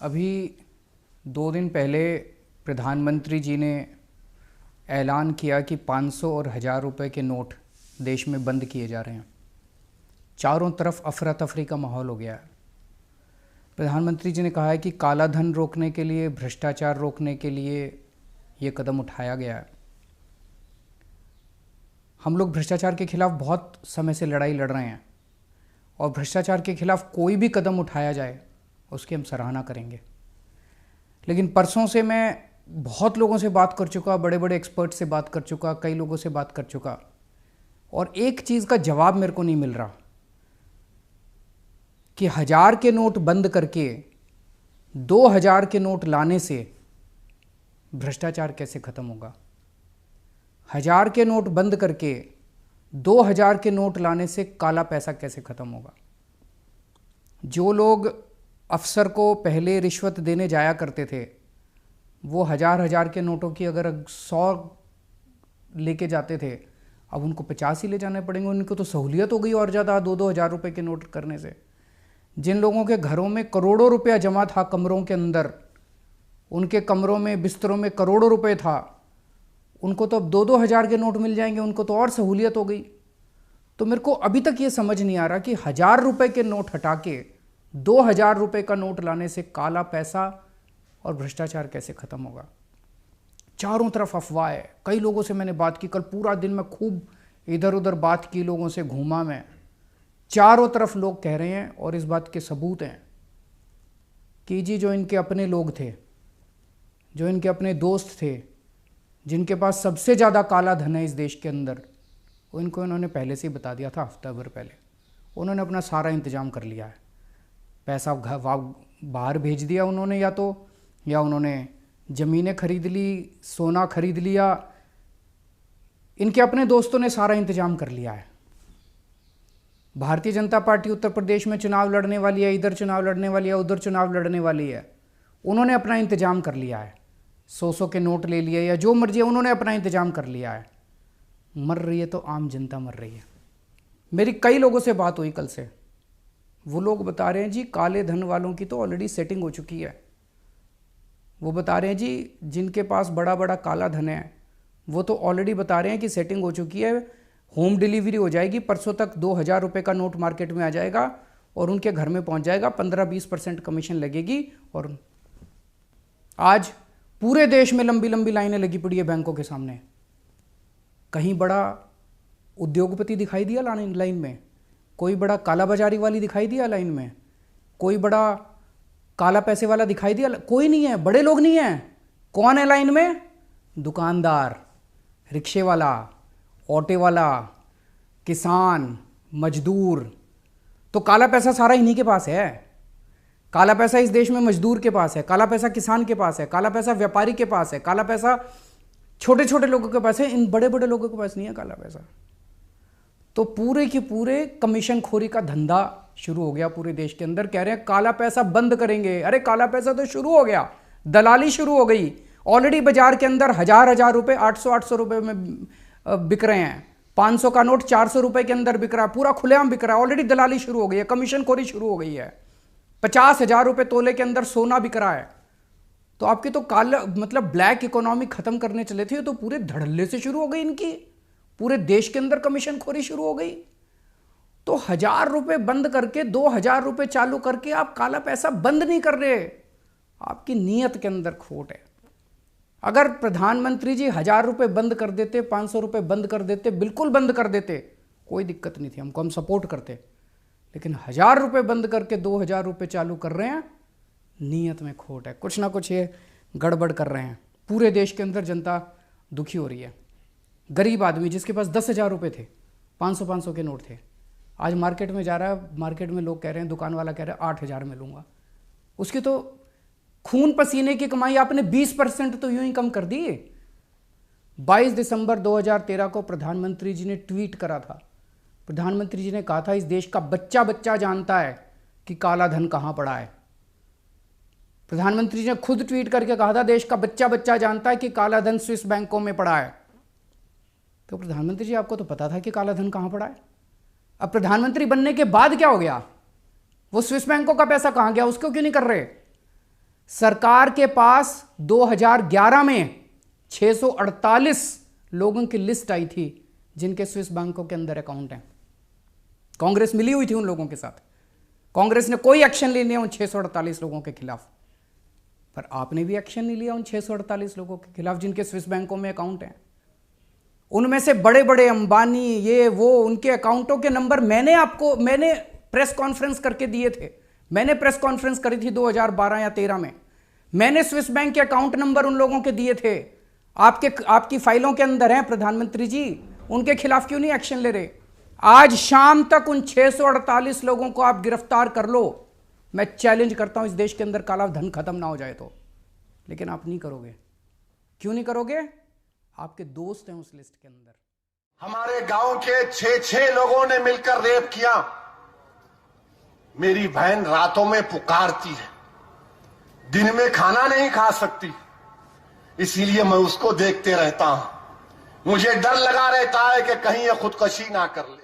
अभी 2 दिन पहले प्रधानमंत्री जी ने ऐलान किया कि 500 और 1000 रुपये के नोट देश में बंद किए जा रहे हैं। चारों तरफ अफरा तफरी का माहौल हो गया है। प्रधानमंत्री जी ने कहा है कि काला धन रोकने के लिए, भ्रष्टाचार रोकने के लिए ये कदम उठाया गया है। हम लोग भ्रष्टाचार के खिलाफ बहुत समय से लड़ाई लड़ रहे हैं और भ्रष्टाचार के खिलाफ कोई भी कदम उठाया जाए उसकी हम सराहना करेंगे। लेकिन परसों से मैं बहुत लोगों से बात कर चुका, बड़े बड़े एक्सपर्ट से बात कर चुका, कई लोगों से बात कर चुका, और एक चीज़ का जवाब मेरे को नहीं मिल रहा कि 1000 के नोट बंद करके 2000 के नोट लाने से भ्रष्टाचार कैसे ख़त्म होगा। 1000 के नोट बंद करके 2000 के नोट लाने से काला पैसा कैसे ख़त्म होगा। जो लोग अफसर को पहले रिश्वत देने जाया करते थे, वो 1000 के नोटों की अगर 100 लेके जाते थे, अब उनको 50 ही ले जाने पड़ेंगे। उनको तो सहूलियत हो गई और ज़्यादा 2-2 हज़ार रुपये के नोट करने से। जिन लोगों के घरों में करोड़ों रुपया जमा था कमरों के अंदर, उनके कमरों में, बिस्तरों में करोड़ों रुपए था, उनको तो अब 2-2 हज़ार के नोट मिल जाएंगे, उनको तो और सहूलियत हो गई। तो मेरे को अभी तक ये समझ नहीं आ रहा कि 1000 रुपये के नोट हटा के 2000 रुपये का नोट लाने से काला पैसा और भ्रष्टाचार कैसे ख़त्म होगा। चारों तरफ अफवाह है। कई लोगों से मैंने बात की, कल पूरा दिन मैं खूब इधर उधर बात की, लोगों से घूमा मैं। चारों तरफ लोग कह रहे हैं और इस बात के सबूत हैं कि जी जो इनके अपने लोग थे, जो इनके अपने दोस्त थे, जिनके पास सबसे ज़्यादा काला धन है इस देश के अंदर, उनको इन्होंने पहले से ही बता दिया था, हफ्ता भर पहले। उन्होंने अपना सारा इंतजाम कर लिया है। पैसा बाहर भेज दिया उन्होंने, या उन्होंने ज़मीनें खरीद ली, सोना खरीद लिया। इनके अपने दोस्तों ने सारा इंतजाम कर लिया है। भारतीय जनता पार्टी उत्तर प्रदेश में चुनाव लड़ने वाली है, इधर चुनाव लड़ने वाली है, उधर चुनाव लड़ने वाली है। उन्होंने अपना इंतजाम कर लिया है। 100 के नोट ले लिए या जो मर्जी है, उन्होंने अपना इंतजाम कर लिया है। मर रही है तो आम जनता मर रही है। मेरी कई लोगों से बात हुई कल से, वो लोग बता रहे हैं जी काले धन वालों की तो ऑलरेडी सेटिंग हो चुकी है। वो बता रहे हैं जी जिनके पास बड़ा बड़ा काला धन है वो तो ऑलरेडी बता रहे हैं कि सेटिंग हो चुकी है, होम डिलीवरी हो जाएगी, परसों तक 2000 रुपये का नोट मार्केट में आ जाएगा और उनके घर में पहुंच जाएगा, 15-20% कमीशन लगेगी। और आज पूरे देश में लंबी लंबी लाइनें लगी पड़ी है बैंकों के सामने। कहीं बड़ा उद्योगपति दिखाई दिया लाइन में? कोई बड़ा काला बाजारी वाली दिखाई दिया लाइन में? कोई बड़ा काला पैसे वाला दिखाई दिया? कोई नहीं है, बड़े लोग नहीं है। कौन है लाइन में? दुकानदार, रिक्शे वाला, ऑटो वाला, किसान, मजदूर। तो काला पैसा सारा इन्हीं के पास है। काला पैसा इस देश में मजदूर के पास है, काला पैसा किसान के पास है, काला पैसा व्यापारी के पास है, काला पैसा छोटे छोटे लोगों के पास है, इन बड़े बड़े लोगों के पास नहीं है काला पैसा। तो पूरे के पूरे कमीशन खोरी का धंधा शुरू हो गया पूरे देश के अंदर। कह रहे हैं काला पैसा बंद करेंगे। अरे काला पैसा तो शुरू हो गया, दलाली शुरू हो गई। ऑलरेडी बाजार के अंदर 1000 रुपये 800 रुपये में बिक रहे हैं। 500 का नोट 400 रुपये के अंदर बिक रहा है, पूरा खुलेआम बिक रहा है। ऑलरेडी दलाली शुरू हो गई है, कमीशन खोरी शुरू हो गई है। 50,000 रुपये तोले के अंदर सोना बिक रहा है। तो आपकी तो काला मतलब ब्लैक इकोनॉमी खत्म करने चले थे, तो पूरे धड़ल्ले से शुरू हो गई इनकी। पूरे देश के अंदर कमीशन खोरी शुरू हो गई। तो 1000 रुपये बंद करके 2000 रुपये चालू करके आप काला पैसा बंद नहीं कर रहे। आपकी नीयत के अंदर खोट है। अगर प्रधानमंत्री जी 1000 रुपये बंद कर देते, 500 रुपये बंद कर देते, बिल्कुल बंद कर देते, कोई दिक्कत नहीं थी, हमको हम सपोर्ट करते। लेकिन 1000 रुपये बंद करके 2000 रुपये चालू कर रहे हैं, नीयत में खोट है। कुछ ना कुछ ये गड़बड़ कर रहे हैं। पूरे देश के अंदर जनता दुखी हो रही है। गरीब आदमी जिसके पास 10,000 रुपये थे, 500 के नोट थे, आज मार्केट में जा रहा है, मार्केट में लोग कह रहे हैं, दुकान वाला कह रहा है 8,000 में लूँगा। उसकी तो खून पसीने की कमाई आपने 20% तो यूं ही कम कर दी। 22 दिसंबर 2013 को प्रधानमंत्री जी ने ट्वीट करा था। प्रधानमंत्री जी ने कहा था इस देश का बच्चा बच्चा जानता है कि काला धन कहाँ पड़ा है। प्रधानमंत्री जी ने खुद ट्वीट करके कहा था देश का बच्चा बच्चा जानता है कि काला धन स्विस बैंकों में पड़ा है। तो प्रधानमंत्री जी आपको तो पता था कि काला धन कहाँ पड़ा है। अब प्रधानमंत्री बनने के बाद क्या हो गया? वो स्विस बैंकों का पैसा कहाँ गया? उसको क्यों नहीं कर रहे? सरकार के पास 2011 में 648 लोगों की लिस्ट आई थी जिनके स्विस बैंकों के अंदर अकाउंट हैं। कांग्रेस मिली हुई थी उन लोगों के साथ। कांग्रेस ने कोई एक्शन नहीं लिया उन 648 लोगों के खिलाफ, पर आपने भी एक्शन नहीं लिया उन 648 लोगों के खिलाफ जिनके स्विस बैंकों में अकाउंट हैं। उनमें से बड़े बड़े अंबानी, ये वो, उनके अकाउंटों के नंबर मैंने प्रेस कॉन्फ्रेंस करके दिए थे। मैंने प्रेस कॉन्फ्रेंस करी थी 2012 या 13 में। मैंने स्विस बैंक के अकाउंट नंबर उन लोगों के दिए थे। आपकी फाइलों के अंदर हैं प्रधानमंत्री जी। उनके खिलाफ क्यों नहीं एक्शन ले रहे? आज शाम तक उन 648 लोगों को आप गिरफ्तार कर लो। मैं चैलेंज करता हूं इस देश के अंदर काला धन खत्म ना हो जाए तो। लेकिन आप नहीं करोगे। क्यों नहीं करोगे? आपके दोस्त हैं उस लिस्ट के अंदर। हमारे गांव के 6 लोगों ने मिलकर रेप किया। मेरी बहन रातों में पुकारती है, दिन में खाना नहीं खा सकती, इसीलिए मैं उसको देखते रहता हूं। मुझे डर लगा रहता है कि कहीं ये खुदकुशी ना कर ले।